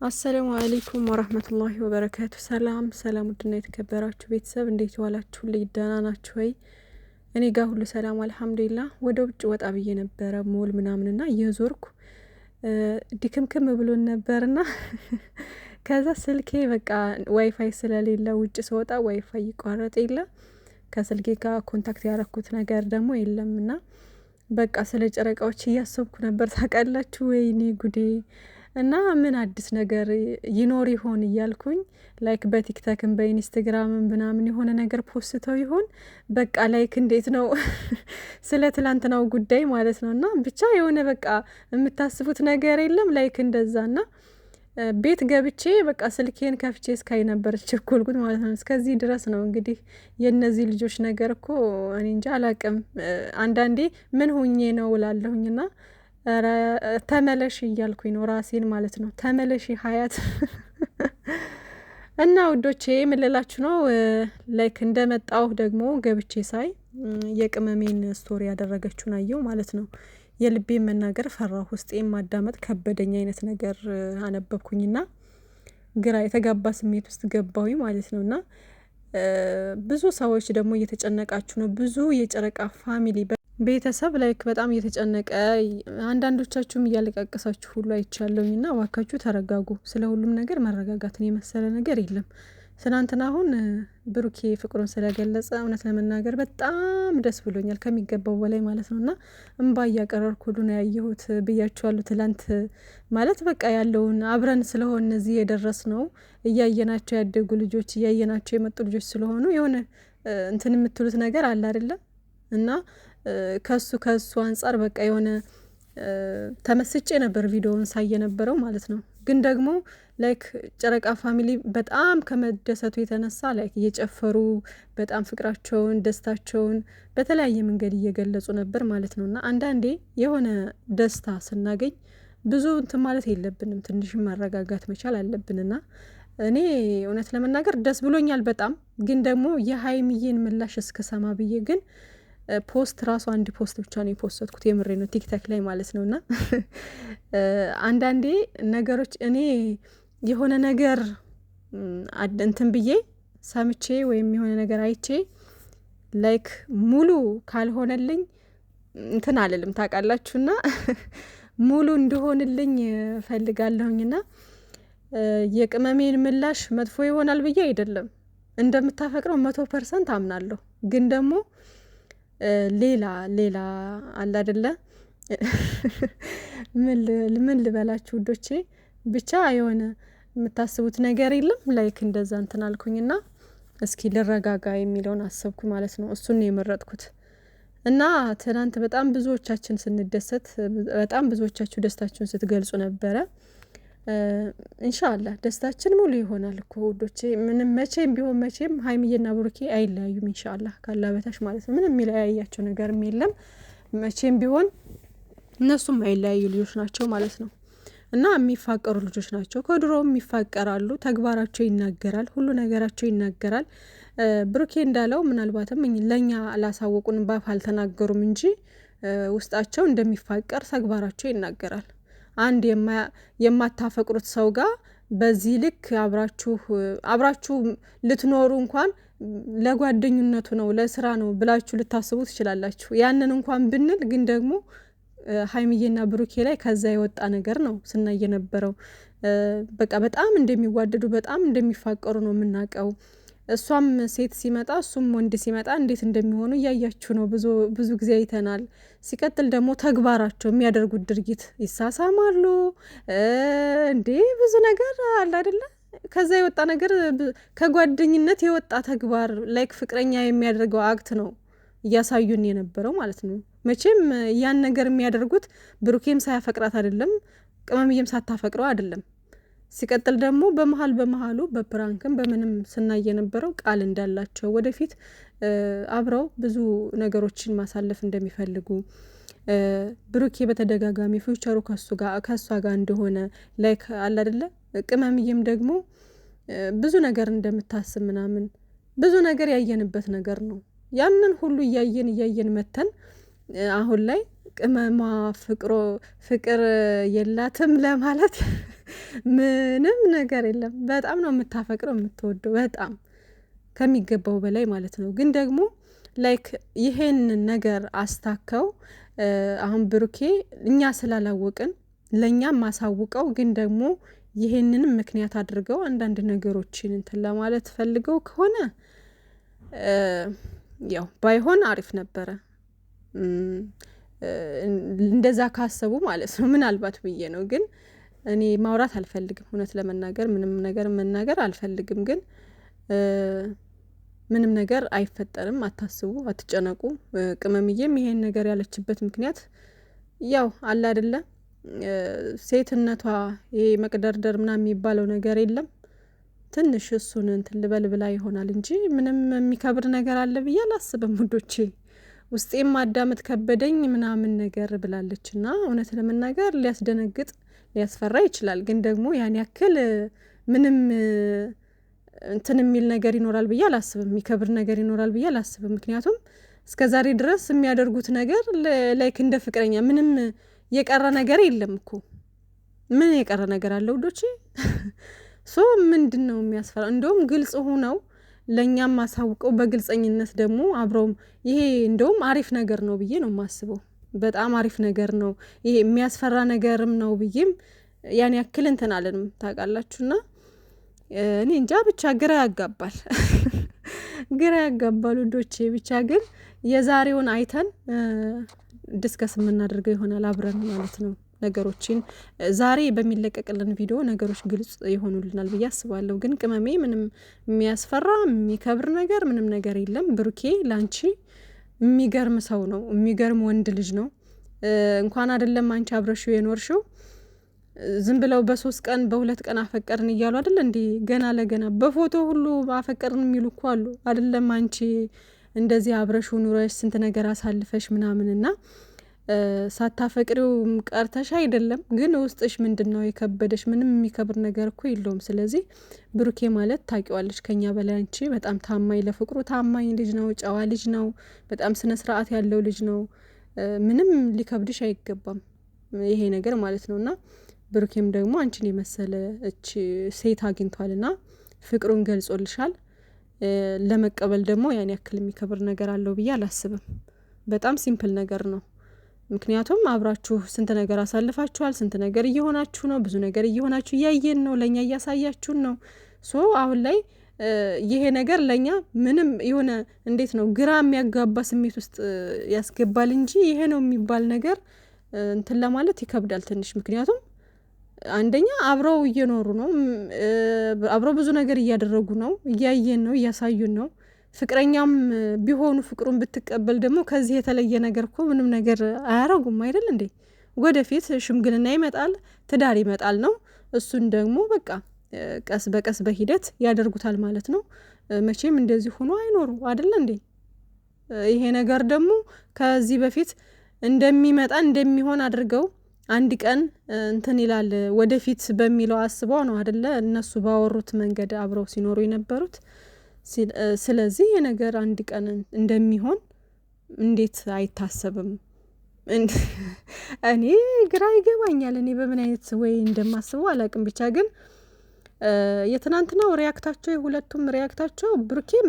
አሰላሙ አለይኩም ወራህመቱላሂ ወበረካቱ። ሰላም ሰላም፣ ውድና የተከበራችሁ ቤተሰብ እንዴት ዋላችሁ? ደህና ናችሁ ወይ? እኔ ጋር ሁሉ ሰላም አልሐምዱሊላህ። ወደ ውጭ ወጣ ብዬ ነበረ ሞል ምናምንና እየዞርኩ ድክምክም ብሎን ነበርና ከዛ ስልኬ በቃ ዋይፋይ ስለሌለ ውጭ ስወጣ ዋይፋይ ይቋረጥ የለ ከስልኬ ጋር ኮንታክት ያረኩት ነገር ደግሞ የለምና በቃ ስለ ጨረቃዎች እያሰብኩ ነበር። ታውቃላችሁ ወይኔ ጉዴ! እና ምን አዲስ ነገር ይኖር ይሆን እያልኩኝ ላይክ በቲክቶክም በኢንስታግራምም ምናምን የሆነ ነገር ፖስተው ይሆን በቃ ላይክ እንዴት ነው ስለ ትላንትናው ጉዳይ ማለት ነው። እና ብቻ የሆነ በቃ የምታስቡት ነገር የለም ላይክ እንደዛና ቤት ገብቼ በቃ ስልኬን ከፍቼ እስካይ ነበር ቸኮልኩት ማለት ነው። እስከዚህ ድረስ ነው እንግዲህ የእነዚህ ልጆች ነገር እኮ እኔ እንጃ አላቅም። አንዳንዴ ምን ሁኜ ነው እላለሁኝና ተመለሽ እያልኩኝ ነው ራሴን ማለት ነው። ተመለሽ ሀያት እና ውዶቼ የምልላችሁ ነው። ላይክ እንደመጣሁ ደግሞ ገብቼ ሳይ የቅመሜን ስቶሪ ያደረገችውን አየው ማለት ነው። የልቤን መናገር ፈራሁ፣ ውስጤን ማዳመጥ ከበደኝ አይነት ነገር አነበብኩኝና ግራ የተጋባ ስሜት ውስጥ ገባሁኝ ማለት ነውና ብዙ ሰዎች ደግሞ እየተጨነቃችሁ ነው። ብዙ የጨረቃ ፋሚሊ ቤተሰብ ላይክ በጣም እየተጨነቀ አንዳንዶቻችሁም እያለቃቀሳችሁ ሁሉ አይቻለሁኝ። እና እባካችሁ ተረጋጉ። ስለ ሁሉም ነገር መረጋጋትን የመሰለ ነገር የለም። ትናንትና አሁን ብሩኬ ፍቅሩን ስለገለጸ እውነት ለመናገር በጣም ደስ ብሎኛል ከሚገባው በላይ ማለት ነው። እና እምባ እያቀረርኩ ሁሉ ነው ያየሁት ብያችኋለሁ። ትላንት ማለት በቃ ያለውን አብረን ስለሆን እነዚህ የደረስ ነው እያየናቸው ያደጉ ልጆች እያየናቸው የመጡ ልጆች ስለሆኑ የሆነ እንትን የምትሉት ነገር አለ አይደለም እና ከሱ አንጻር በቃ የሆነ ተመስጬ ነበር ቪዲዮውን ሳይ የነበረው ማለት ነው። ግን ደግሞ ላይክ ጨረቃ ፋሚሊ በጣም ከመደሰቱ የተነሳ ላይክ እየጨፈሩ በጣም ፍቅራቸውን ደስታቸውን በተለያየ መንገድ እየገለጹ ነበር ማለት ነው። እና አንዳንዴ የሆነ ደስታ ስናገኝ ብዙ እንትን ማለት የለብንም፣ ትንሽ ማረጋጋት መቻል አለብንና እኔ እውነት ለመናገር ደስ ብሎኛል በጣም። ግን ደግሞ የሀይሚዬን ምላሽ እስከሰማ ብዬ ግን ፖስት ራሱ አንድ ፖስት ብቻ ነው የፖስትኩት፣ የምሬ ነው ቲክቶክ ላይ ማለት ነውና አንዳንዴ ነገሮች እኔ የሆነ ነገር እንትን ብዬ ሰምቼ ወይም የሆነ ነገር አይቼ ላይክ ሙሉ ካልሆነልኝ እንትን አልልም ታውቃላችሁና ሙሉ እንደሆንልኝ ፈልጋለሁኝና የቅመሜን ምላሽ መጥፎ ይሆናል ብዬ አይደለም። እንደምታፈቅረው 100% አምናለሁ። ግን ደግሞ ሌላ አለ አይደለ ምን ልበላችሁ ውዶቼ፣ ብቻ የሆነ የምታስቡት ነገር የለም። ላይክ እንደዛ እንትን አልኩኝና እስኪ ልረጋጋ የሚለውን አሰብኩ ማለት ነው። እሱን ነው የመረጥኩት። እና ትናንት በጣም ብዙዎቻችን ስንደሰት፣ በጣም ብዙዎቻችሁ ደስታችሁን ስትገልጹ ነበረ። ኢንሻአላህ ደስታችን ሙሉ ይሆናል እኮ ውዶቼ። ምንም መቼም ቢሆን መቼም ሀይሚዬና ብሩኬ አይለያዩም ኢንሻአላህ ካላ በታች ማለት ነው። ምንም የሚለያያቸው ነገርም የለም መቼም ቢሆን። እነሱም አይለያዩ ልጆች ናቸው ማለት ነው። እና የሚፋቀሩ ልጆች ናቸው። ከድሮም ይፋቀራሉ። ተግባራቸው ይናገራል፣ ሁሉ ነገራቸው ይናገራል። ብሩኬ እንዳለው ምናልባትም ለኛ አላሳወቁን ባፍ አልተናገሩም እንጂ ውስጣቸው እንደሚፋቀር ተግባራቸው ይናገራል። አንድ የማታፈቅሩት ሰው ጋር በዚህ ልክ አብራችሁ ልትኖሩ እንኳን ለጓደኝነቱ ነው ለስራ ነው ብላችሁ ልታስቡ ትችላላችሁ። ያንን እንኳን ብንል ግን ደግሞ ሀይሚዬና ብሩኬ ላይ ከዛ የወጣ ነገር ነው ስናይ የነበረው። በቃ በጣም እንደሚዋደዱ በጣም እንደሚፋቀሩ ነው የምናውቀው። እሷም ሴት ሲመጣ እሱም ወንድ ሲመጣ እንዴት እንደሚሆኑ እያያችሁ ነው። ብዙ ጊዜ አይተናል። ሲቀጥል ደግሞ ተግባራቸው የሚያደርጉት ድርጊት ይሳሳማሉ እንዴ ብዙ ነገር አለ አይደለ? ከዛ የወጣ ነገር ከጓደኝነት የወጣ ተግባር ላይክ ፍቅረኛ የሚያደርገው አክት ነው እያሳዩን የነበረው ማለት ነው። መቼም ያን ነገር የሚያደርጉት ብሩኬም ሳያፈቅራት አይደለም፣ ቅመምዬም ሳታፈቅረው አይደለም። ሲቀጥል ደግሞ በመሀሉ በፕራንክም በምንም ስናይ የነበረው ቃል እንዳላቸው ወደፊት አብረው ብዙ ነገሮችን ማሳለፍ እንደሚፈልጉ ብሩኬ በተደጋጋሚ ፊውቸሩ ከሷ ጋር እንደሆነ ላይክ አለ አይደለ? ቅመምዬም ደግሞ ብዙ ነገር እንደምታስብ ምናምን ብዙ ነገር ያየንበት ነገር ነው። ያንን ሁሉ እያየን መተን አሁን ላይ ቅመማ ፍቅር የላትም ለማለት ምንም ነገር የለም። በጣም ነው የምታፈቅረው የምትወደው፣ በጣም ከሚገባው በላይ ማለት ነው። ግን ደግሞ ላይክ ይሄንን ነገር አስታከው አሁን ብሩኬ እኛ ስላላወቅን ለእኛም ማሳውቀው ግን ደግሞ ይሄንንም ምክንያት አድርገው አንዳንድ ነገሮችን እንትን ለማለት ፈልገው ከሆነ ያው ባይሆን አሪፍ ነበረ። እንደዛ ካሰቡ ማለት ነው ምናልባት ብዬ ነው። ግን እኔ ማውራት አልፈልግም፣ እውነት ለመናገር ምንም ነገር መናገር አልፈልግም። ግን ምንም ነገር አይፈጠርም፣ አታስቡ፣ አትጨነቁ። ቅመምዬም ይሄን ነገር ያለችበት ምክንያት ያው አለ አይደለ ሴትነቷ ይሄ መቅደርደር ምናምን የሚባለው ነገር የለም። ትንሽ እሱን እንትን ልበል ብላ ይሆናል እንጂ ምንም የሚከብር ነገር አለ ብዬ አላስብም ውዶቼ። ውስጤም ማዳመጥ ከበደኝ ምናምን ነገር ብላለች እና እውነት ለመናገር ሊያስደነግጥ ሊያስፈራ ይችላል። ግን ደግሞ ያን ያክል ምንም እንትን የሚል ነገር ይኖራል ብዬ አላስብም፣ የሚከብር ነገር ይኖራል ብዬ አላስብም። ምክንያቱም እስከ ዛሬ ድረስ የሚያደርጉት ነገር ላይክ እንደ ፍቅረኛ ምንም የቀረ ነገር የለም እኮ። ምን የቀረ ነገር አለ ውዶቼ? ሶ ምንድን ነው የሚያስፈራ? እንደውም ግልጽ ሆነው ለእኛም ማሳውቀው በግልጸኝነት ደግሞ አብረውም ይሄ እንደውም አሪፍ ነገር ነው ብዬ ነው የማስበው። በጣም አሪፍ ነገር ነው ይሄ፣ የሚያስፈራ ነገርም ነው ብዬም ያን ያክል እንትን አለንም ታውቃላችሁና እኔ እንጃ ብቻ ግራ ያጋባል ግራ ያጋባል ውዶቼ። ብቻ ግን የዛሬውን አይተን ዲስከስ የምናደርገው ይሆናል አብረን ማለት ነው። ነገሮችን ዛሬ በሚለቀቅልን ቪዲዮ ነገሮች ግልጽ ይሆኑልናል ብዬ አስባለሁ። ግን ቅመሜ ምንም የሚያስፈራ የሚከብር ነገር ምንም ነገር የለም። ብሩኬ ላንቺ የሚገርም ሰው ነው፣ የሚገርም ወንድ ልጅ ነው። እንኳን አይደለም አንቺ አብረሽው የኖርሽው ዝም ብለው በ3 ቀን በ2 ቀን አፈቀርን እያሉ አይደል እንዴ? ገና ለገና በፎቶ ሁሉ አፈቀርን የሚሉ እኮ አሉ አይደለም? አንቺ እንደዚህ አብረሽው ኑረሽ ስንት ነገር አሳልፈሽ ምናምንና ሳታፈቅሪው ቀርተሽ አይደለም። ግን ውስጥሽ ምንድነው የከበደሽ? ምንም የሚከብር ነገር እኮ የለውም። ስለዚህ ብሩኬ ማለት ታውቂዋለሽ ከኛ በላይ አንቺ በጣም ታማኝ፣ ለፍቅሩ ታማኝ ልጅ ነው፣ ጨዋ ልጅ ነው፣ በጣም ስነ ስርዓት ያለው ልጅ ነው። ምንም ሊከብድሽ አይገባም ይሄ ነገር ማለት ነውና ብሩኬም ደግሞ አንቺን የመሰለ ሴት አግኝቷልና ፍቅሩን ገልጾልሻል። ለመቀበል ደግሞ ያን ያክል የሚከብር ነገር አለው ብዬ አላስብም። በጣም ሲምፕል ነገር ነው። ምክንያቱም አብራችሁ ስንት ነገር አሳልፋችኋል፣ ስንት ነገር እየሆናችሁ ነው፣ ብዙ ነገር እየሆናችሁ እያየን ነው፣ ለእኛ እያሳያችሁን ነው። ሶ አሁን ላይ ይሄ ነገር ለእኛ ምንም የሆነ እንዴት ነው ግራ የሚያጋባ ስሜት ውስጥ ያስገባል እንጂ ይሄ ነው የሚባል ነገር እንትን ለማለት ይከብዳል ትንሽ። ምክንያቱም አንደኛ አብረው እየኖሩ ነው፣ አብረው ብዙ ነገር እያደረጉ ነው፣ እያየን ነው፣ እያሳዩን ነው። ፍቅረኛም ቢሆኑ ፍቅሩን ብትቀበል ደግሞ ከዚህ የተለየ ነገር እኮ ምንም ነገር አያረጉም አይደል እንዴ? ወደፊት ሽምግልና ይመጣል፣ ትዳር ይመጣል ነው። እሱን ደግሞ በቃ ቀስ በቀስ በሂደት ያደርጉታል ማለት ነው። መቼም እንደዚህ ሆኖ አይኖሩ አይደል እንዴ? ይሄ ነገር ደግሞ ከዚህ በፊት እንደሚመጣ እንደሚሆን አድርገው አንድ ቀን እንትን ይላል ወደፊት በሚለው አስበው ነው አይደለ እነሱ ባወሩት መንገድ አብረው ሲኖሩ የነበሩት። ስለዚህ የነገር አንድ ቀን እንደሚሆን እንዴት አይታሰብም? እኔ ግራ ይገባኛል። እኔ በምን አይነት ወይ እንደማስበው አላቅም። ብቻ ግን የትናንትናው ሪያክታቸው፣ የሁለቱም ሪያክታቸው ብሩኬም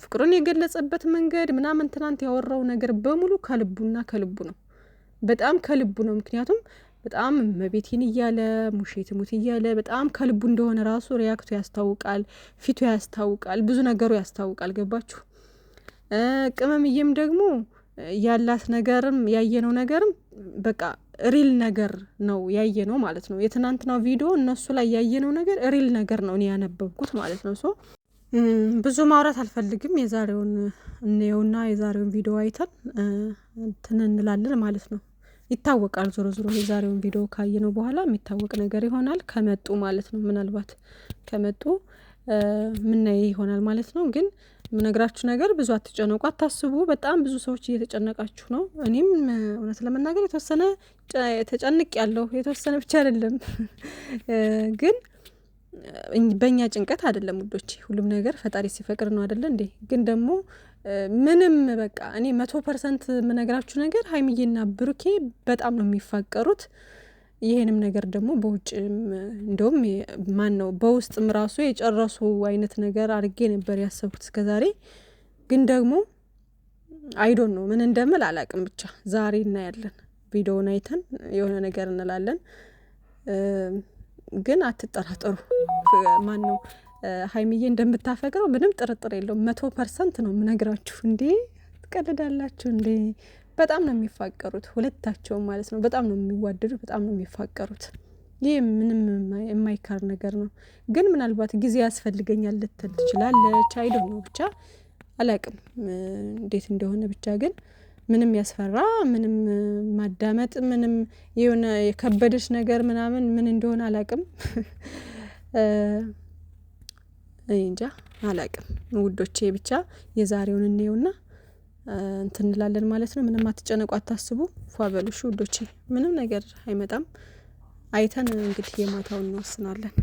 ፍቅሩን የገለጸበት መንገድ ምናምን ትናንት ያወራው ነገር በሙሉ ከልቡና ከልቡ ነው፣ በጣም ከልቡ ነው። ምክንያቱም በጣም መቤቴን እያለ ሙሼ ትሙት እያለ በጣም ከልቡ እንደሆነ ራሱ ሪያክቱ ያስታውቃል፣ ፊቱ ያስታውቃል፣ ብዙ ነገሩ ያስታውቃል። ገባችሁ? ቅመምዬም ደግሞ ያላት ነገርም ያየነው ነገርም በቃ ሪል ነገር ነው ያየነው ማለት ነው። የትናንትናው ቪዲዮ እነሱ ላይ ያየነው ነገር ሪል ነገር ነው እኔ ያነበብኩት ማለት ነው። ሶ ብዙ ማውራት አልፈልግም። የዛሬውን እንየውና የዛሬውን ቪዲዮ አይተን እንትን እንላለን ማለት ነው። ይታወቃል። ዞሮ ዞሮ የዛሬውን ቪዲዮ ካየነው በኋላ የሚታወቅ ነገር ይሆናል ከመጡ ማለት ነው። ምናልባት ከመጡ ምናየ ይሆናል ማለት ነው። ግን ምነግራችሁ ነገር ብዙ አትጨነቁ፣ አታስቡ። በጣም ብዙ ሰዎች እየተጨነቃችሁ ነው። እኔም እውነት ለመናገር የተወሰነ ተጨንቅ ያለው የተወሰነ ብቻ አይደለም ግን በእኛ ጭንቀት አይደለም ውዶች፣ ሁሉም ነገር ፈጣሪ ሲፈቅድ ነው አይደለ እንዴ? ግን ደግሞ ምንም በቃ እኔ 100% የምነግራችሁ ነገር ሀይሚዬና ብሩኬ በጣም ነው የሚፋቀሩት። ይሄንም ነገር ደግሞ በውጭም እንደውም ማን ነው በውስጥም ራሱ የጨረሱ አይነት ነገር አድርጌ ነበር ያሰብኩት እስከዛሬ። ግን ደግሞ አይዶን ነው ምን እንደምል አላቅም። ብቻ ዛሬ እናያለን፣ ቪዲዮውን አይተን የሆነ ነገር እንላለን። ግን አትጠራጠሩ፣ ማን ነው ሀይሚዬ እንደምታፈቅረው ምንም ጥርጥር የለውም። 100% ነው የምነግራችሁ። እንዴ ትቀልዳላችሁ እንዴ? በጣም ነው የሚፋቀሩት ሁለታቸውም ማለት ነው። በጣም ነው የሚዋደዱ፣ በጣም ነው የሚፋቀሩት። ይህ ምንም የማይካር ነገር ነው። ግን ምናልባት ጊዜ ያስፈልገኛል ልትል ትችላለች። አይዶን ነው ብቻ አላቅም እንዴት እንደሆነ። ብቻ ግን ምንም ያስፈራ፣ ምንም ማዳመጥ፣ ምንም የሆነ የከበደች ነገር ምናምን ምን እንደሆነ አላቅም። እንጃ አላቅም ውዶቼ። ብቻ የዛሬውን እንየውና እንትን እንላለን ማለት ነው። ምንም አትጨነቁ፣ አታስቡ፣ ፏ በሉ ውዶቼ። ምንም ነገር አይመጣም። አይተን እንግዲህ የማታውን እንወስናለን።